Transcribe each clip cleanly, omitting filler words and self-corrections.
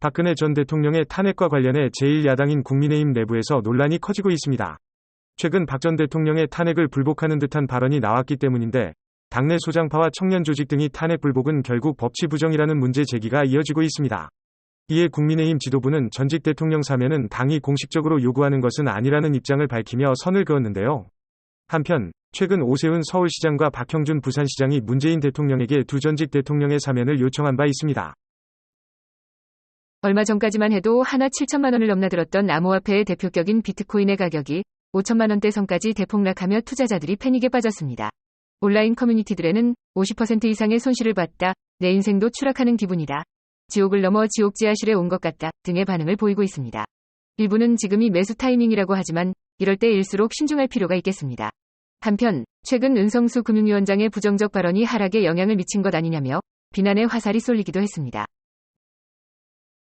박근혜 전 대통령의 탄핵과 관련해 제1야당인 국민의힘 내부에서 논란이 커지고 있습니다. 최근 박 전 대통령의 탄핵을 불복하는 듯한 발언이 나왔기 때문인데 당내 소장파와 청년 조직 등이 탄핵 불복은 결국 법치 부정이라는 문제 제기가 이어지고 있습니다. 이에 국민의힘 지도부는 전직 대통령 사면은 당이 공식적으로 요구하는 것은 아니라는 입장을 밝히며 선을 그었는데요. 한편 최근 오세훈 서울시장과 박형준 부산시장이 문재인 대통령에게 두 전직 대통령의 사면을 요청한 바 있습니다. 얼마 전까지만 해도 하나 7천만 원을 넘나들었던 암호화폐의 대표격인 비트코인의 가격이 5천만 원대 선까지 대폭락하며 투자자들이 패닉에 빠졌습니다. 온라인 커뮤니티들에는 50% 이상의 손실을 봤다, 내 인생도 추락하는 기분이다, 지옥을 넘어 지옥 지하실에 온 것 같다 등의 반응을 보이고 있습니다. 일부는 지금이 매수 타이밍이라고 하지만 이럴 때일수록 신중할 필요가 있겠습니다. 한편 최근 은성수 금융위원장의 부정적 발언이 하락에 영향을 미친 것 아니냐며 비난의 화살이 쏠리기도 했습니다.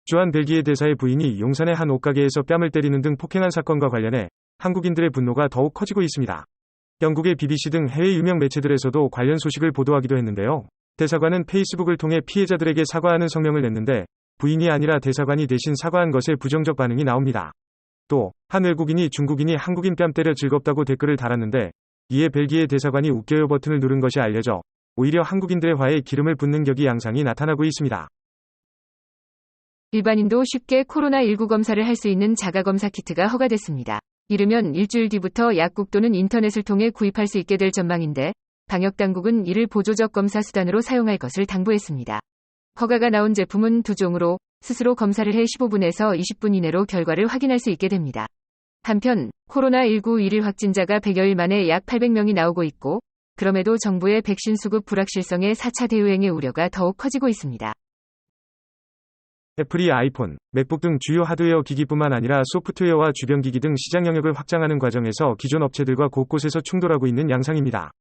주한 벨기에 대사의 부인이 용산의 한 옷가게에서 뺨을 때리는 등 폭행한 사건과 관련해 한국인들의 분노가 더욱 커지고 있습니다. 영국의 BBC 등 해외 유명 매체들에서도 관련 소식을 보도하기도 했는데요. 대사관은 페이스북을 통해 피해자들에게 사과하는 성명을 냈는데 부인이 아니라 대사관이 대신 사과한 것에 부정적 반응이 나옵니다. 또 한 외국인이 중국인이 한국인 뺨 때려 즐겁다고 댓글을 달았는데 이에 벨기에 대사관이 웃겨요 버튼을 누른 것이 알려져 오히려 한국인들의 화에 기름을 붓는 격이 양상이 나타나고 있습니다. 일반인도 쉽게 코로나19 검사를 할 수 있는 자가검사 키트가 허가됐습니다. 이르면 일주일 뒤부터 약국 또는 인터넷을 통해 구입할 수 있게 될 전망인데 방역당국은 이를 보조적 검사 수단으로 사용할 것을 당부했습니다. 허가가 나온 제품은 두 종으로 스스로 검사를 해 15분에서 20분 이내로 결과를 확인할 수 있게 됩니다. 한편 코로나19 일일 확진자가 100여일 만에 약 800명이 나오고 있고 그럼에도 정부의 백신 수급 불확실성에 4차 대유행의 우려가 더욱 커지고 있습니다. 애플이 아이폰, 맥북 등 주요 하드웨어 기기뿐만 아니라 소프트웨어와 주변 기기 등 시장 영역을 확장하는 과정에서 기존 업체들과 곳곳에서 충돌하고 있는 양상입니다.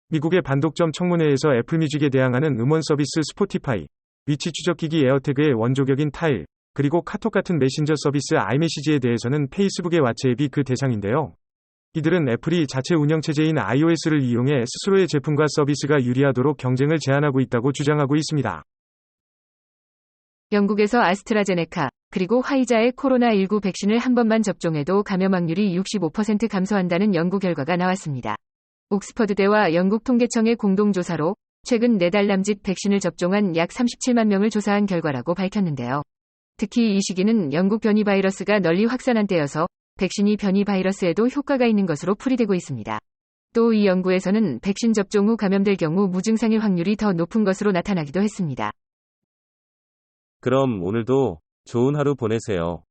미국의 반독점 청문회에서 애플뮤직에 대항하는 음원 서비스 스포티파이, 위치 추적기기 에어태그의 원조격인 타일, 그리고 카톡 같은 메신저 서비스 아이메시지에 대해서는 페이스북의 왓츠앱이 그 대상인데요. 이들은 애플이 자체 운영체제인 iOS를 이용해 스스로의 제품과 서비스가 유리하도록 경쟁을 제한하고 있다고 주장하고 있습니다. 영국에서 아스트라제네카, 그리고 화이자의 코로나19 백신을 한 번만 접종해도 감염 확률이 65% 감소한다는 연구 결과가 나왔습니다. 옥스퍼드대와 영국 통계청의 공동조사로 최근 4달 남짓 백신을 접종한 약 37만 명을 조사한 결과라고 밝혔는데요. 특히 이 시기는 영국 변이 바이러스가 널리 확산한 때여서 백신이 변이 바이러스에도 효과가 있는 것으로 풀이되고 있습니다. 또 이 연구에서는 백신 접종 후 감염될 경우 무증상일 확률이 더 높은 것으로 나타나기도 했습니다. 그럼 오늘도 좋은 하루 보내세요.